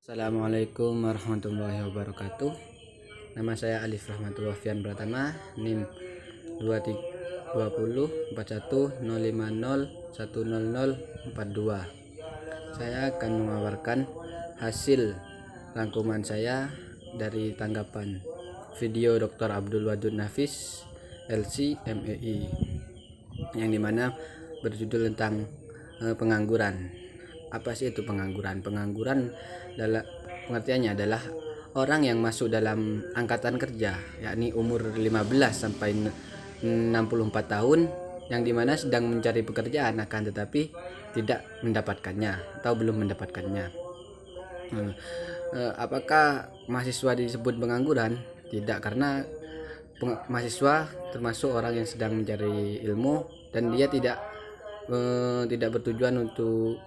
Assalamualaikum warahmatullahi wabarakatuh. Nama saya Alif Rahmatullah Fian Pratama, NIM 20 41 Saya akan mengawarkan hasil rangkuman saya dari tanggapan video Dr. Abdul Wadud Nafis LC MEI, yang dimana berjudul tentang pengangguran. Apa sih itu pengangguran? Pengangguran dalam pengertiannya adalah orang yang masuk dalam angkatan kerja, yakni umur 15 sampai 64 tahun, yang dimana sedang mencari pekerjaan akan tetapi tidak mendapatkannya atau belum mendapatkannya. Apakah mahasiswa disebut pengangguran? Tidak, karena mahasiswa termasuk orang yang sedang mencari ilmu dan dia tidak bertujuan untuk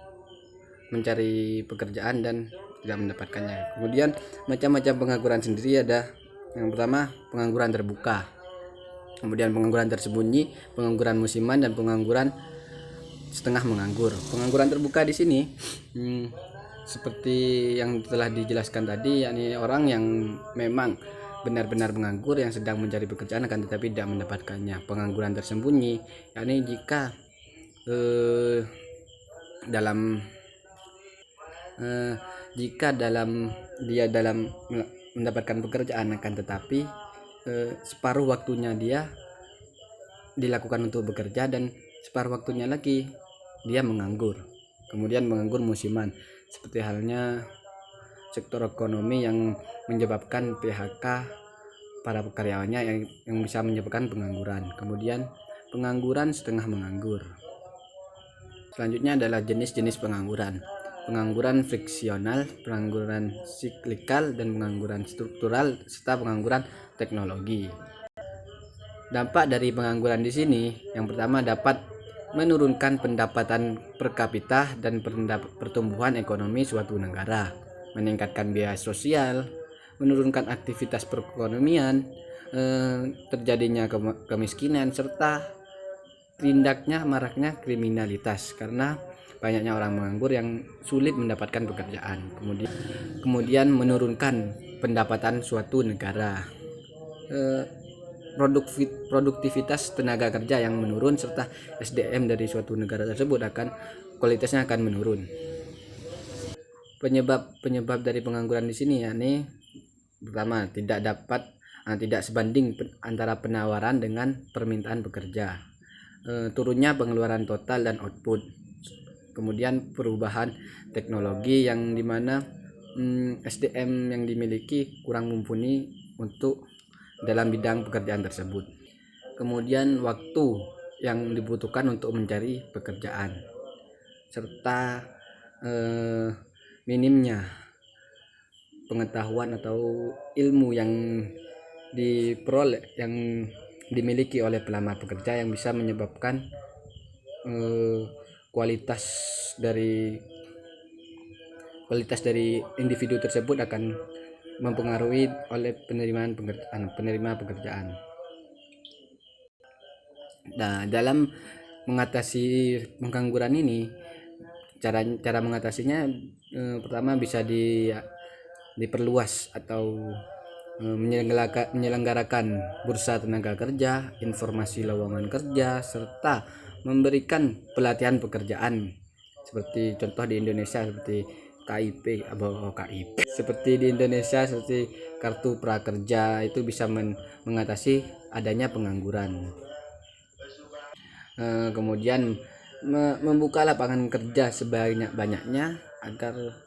mencari pekerjaan dan tidak mendapatkannya. Kemudian macam-macam pengangguran sendiri ada. Yang pertama, pengangguran terbuka, kemudian pengangguran tersembunyi, pengangguran musiman, dan pengangguran setengah menganggur. Pengangguran terbuka di sini seperti yang telah dijelaskan tadi, yakni orang yang memang benar-benar menganggur yang sedang mencari pekerjaan akan tetapi tidak mendapatkannya. Pengangguran tersembunyi, yakni jika dia dalam mendapatkan pekerjaan akan tetapi separuh waktunya dia dilakukan untuk bekerja dan separuh waktunya lagi dia menganggur. Kemudian penganggur musiman, seperti halnya sektor ekonomi yang menyebabkan PHK para karyawannya yang bisa menyebabkan pengangguran. Kemudian pengangguran setengah menganggur. Selanjutnya adalah jenis-jenis pengangguran. Pengangguran friksional, pengangguran siklikal, dan pengangguran struktural, serta pengangguran teknologi. Dampak dari pengangguran di sini, yang pertama dapat menurunkan pendapatan per kapita dan pertumbuhan ekonomi suatu negara, meningkatkan biaya sosial, menurunkan aktivitas perekonomian, terjadinya kemiskinan, serta tindaknya maraknya kriminalitas karena banyaknya orang menganggur yang sulit mendapatkan pekerjaan. Kemudian menurunkan pendapatan suatu negara, produktivitas tenaga kerja yang menurun, serta SDM dari suatu negara tersebut kualitasnya akan menurun. Penyebab dari pengangguran di sini yakni pertama, tidak sebanding antara penawaran dengan permintaan pekerja, turunnya pengeluaran total dan output. Kemudian perubahan teknologi yang dimana SDM yang dimiliki kurang mumpuni untuk dalam bidang pekerjaan tersebut. Kemudian waktu yang dibutuhkan untuk mencari pekerjaan, serta minimnya pengetahuan atau ilmu yang diperoleh, yang dimiliki oleh pelamar pekerja, yang bisa menyebabkan kualitas dari individu tersebut akan mempengaruhi oleh penerima pekerjaan. Nah, dalam mengatasi pengangguran ini, cara mengatasinya pertama bisa diperluas atau menyelenggarakan bursa tenaga kerja, informasi lowongan kerja, serta memberikan pelatihan pekerjaan, seperti contoh di Indonesia seperti KIP atau KIP, seperti di Indonesia seperti kartu prakerja, itu bisa mengatasi adanya pengangguran. Kemudian membuka lapangan kerja sebanyak-banyaknya agar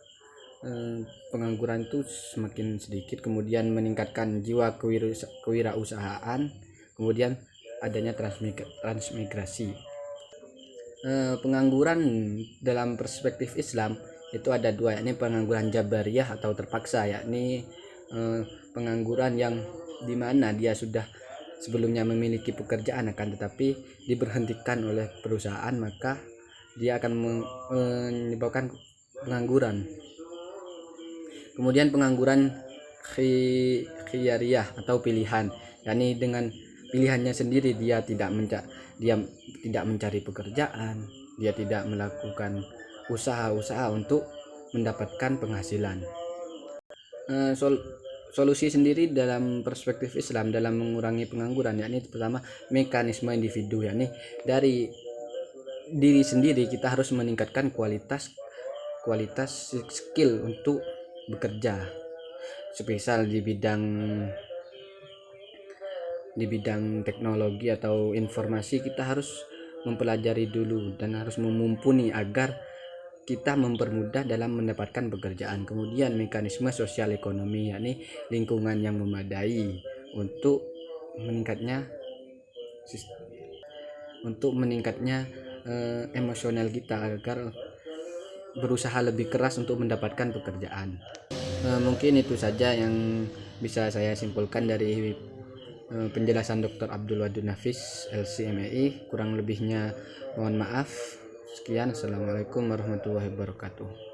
pengangguran itu semakin sedikit. Kemudian meningkatkan jiwa kewirausahaan. Kemudian adanya transmigrasi. Pengangguran dalam perspektif Islam itu ada dua, yakni pengangguran jabariyah atau terpaksa, yakni pengangguran yang dimana dia sudah sebelumnya memiliki pekerjaan akan tetapi diberhentikan oleh perusahaan, maka dia akan menyebabkan pengangguran. Kemudian pengangguran khiyariyah atau pilihan, yakni dengan pilihannya sendiri dia tidak mencari pekerjaan, dia tidak melakukan usaha-usaha untuk mendapatkan penghasilan. solusi sendiri dalam perspektif Islam dalam mengurangi pengangguran, yakni pertama mekanisme individu, yakni dari diri sendiri kita harus meningkatkan kualitas skill untuk bekerja, semisal di bidang teknologi atau informasi kita harus mempelajari dulu dan harus memumpuni agar kita mempermudah dalam mendapatkan pekerjaan. Kemudian mekanisme sosial ekonomi, yakni lingkungan yang memadai untuk meningkatnya emosional kita agar berusaha lebih keras untuk mendapatkan pekerjaan. Mungkin itu saja yang bisa saya simpulkan dari penjelasan Dr. Abdul Wadud Nafis, LCMEI. Kurang lebihnya mohon maaf. Sekian, assalamualaikum warahmatullahi wabarakatuh.